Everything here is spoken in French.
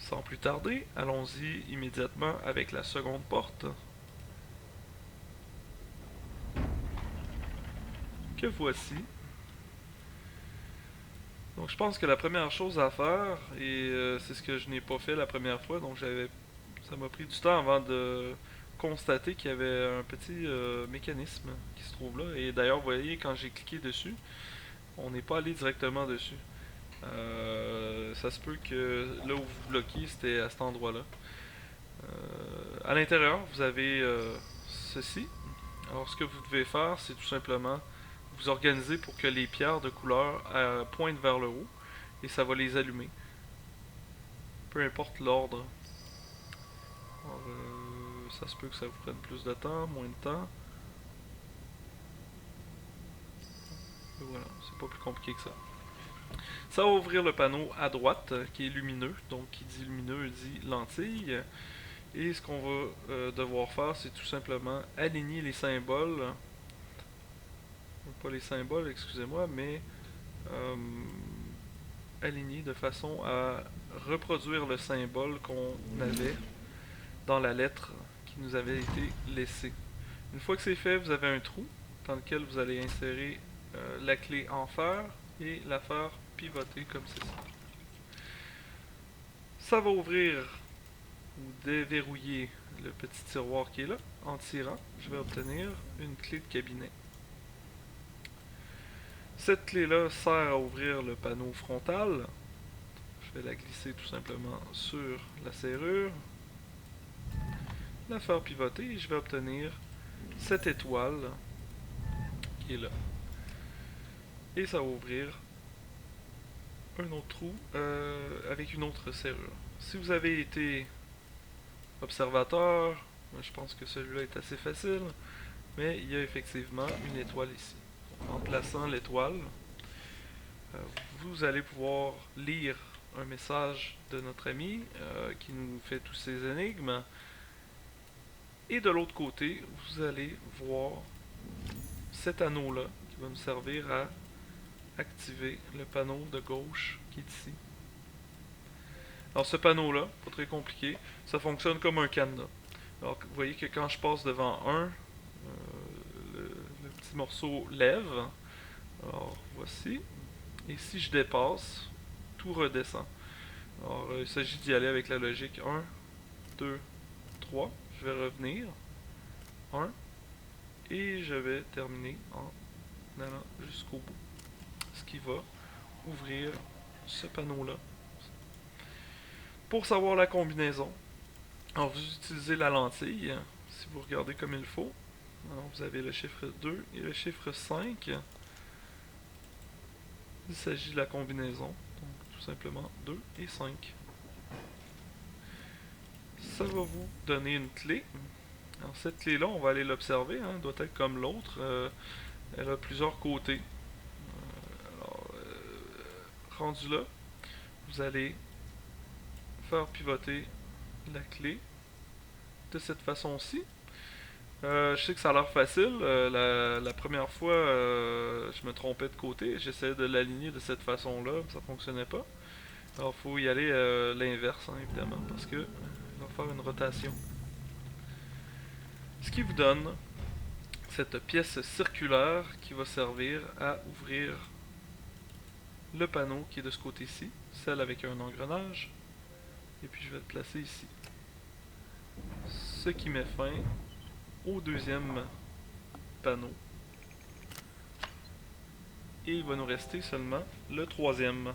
Sans plus tarder, allons-y immédiatement avec la seconde porte. Que voici. Donc je pense que la première chose à faire, et c'est ce que je n'ai pas fait la première fois, donc ça m'a pris du temps avant de constater qu'il y avait un petit mécanisme qui se trouve là. Et d'ailleurs, vous voyez, quand j'ai cliqué dessus, on n'est pas allé directement dessus. Ça se peut que là où vous bloquez, c'était à cet endroit-là. À l'intérieur, vous avez ceci. Alors, ce que vous devez faire, c'est tout simplement vous organiser pour que les pierres de couleur pointent vers le haut et ça va les allumer. Peu importe l'ordre. Alors, ça se peut que ça vous prenne plus de temps, moins de temps. Et voilà, c'est pas plus compliqué que ça. Ça va ouvrir le panneau à droite qui est lumineux. Donc, qui dit lumineux dit lentille. Et ce qu'on va devoir faire, c'est tout simplement aligner les symboles. Pas les symboles, excusez-moi, mais euh, aligner de façon à reproduire le symbole qu'on avait dans la lettre qui nous avait été laissée. Une fois que c'est fait, vous avez un trou dans lequel vous allez insérer la clé en fer et la faire pivoter comme ceci. Ça va ouvrir ou déverrouiller le petit tiroir qui est là. En tirant, je vais obtenir une clé de cabinet. Cette clé-là sert à ouvrir le panneau frontal. Je vais la glisser tout simplement sur la serrure, la faire pivoter et je vais obtenir cette étoile qui est là. Et ça va ouvrir un autre trou avec une autre serrure. Si vous avez été observateur, je pense que celui-là est assez facile, mais il y a effectivement une étoile ici. En plaçant l'étoile, vous allez pouvoir lire un message de notre ami qui nous fait tous ces énigmes. Et de l'autre côté, vous allez voir cet anneau-là qui va nous servir à activer le panneau de gauche qui est ici. Alors ce panneau-là, pas très compliqué, ça fonctionne comme un cadenas. Alors vous voyez que quand je passe devant le petit morceau lève. Alors voici. Et si je dépasse, tout redescend. Alors il s'agit d'y aller avec la logique 1, 2, 3. Je vais revenir. 1. Et je vais terminer en allant jusqu'au bout. Ce qui va ouvrir ce panneau-là. Pour savoir la combinaison, alors vous utilisez la lentille. Si vous regardez comme il faut, alors vous avez le chiffre 2 et le chiffre 5. Il s'agit de la combinaison. Donc tout simplement 2 et 5. Ça va vous donner une clé. Alors cette clé-là, on va aller l'observer. Elle doit être comme l'autre. Elle a plusieurs côtés. Rendu là, vous allez faire pivoter la clé de cette façon-ci. Je sais que ça a l'air facile. La première fois, je me trompais de côté. J'essayais de l'aligner de cette façon-là, mais ça fonctionnait pas. Alors, il faut y aller l'inverse, hein, évidemment, parce que il va faire une rotation. Ce qui vous donne cette pièce circulaire qui va servir à ouvrir le panneau qui est de ce côté-ci, celle avec un engrenage, et puis je vais le placer ici. Ce qui met fin au deuxième panneau. Et il va nous rester seulement le troisième.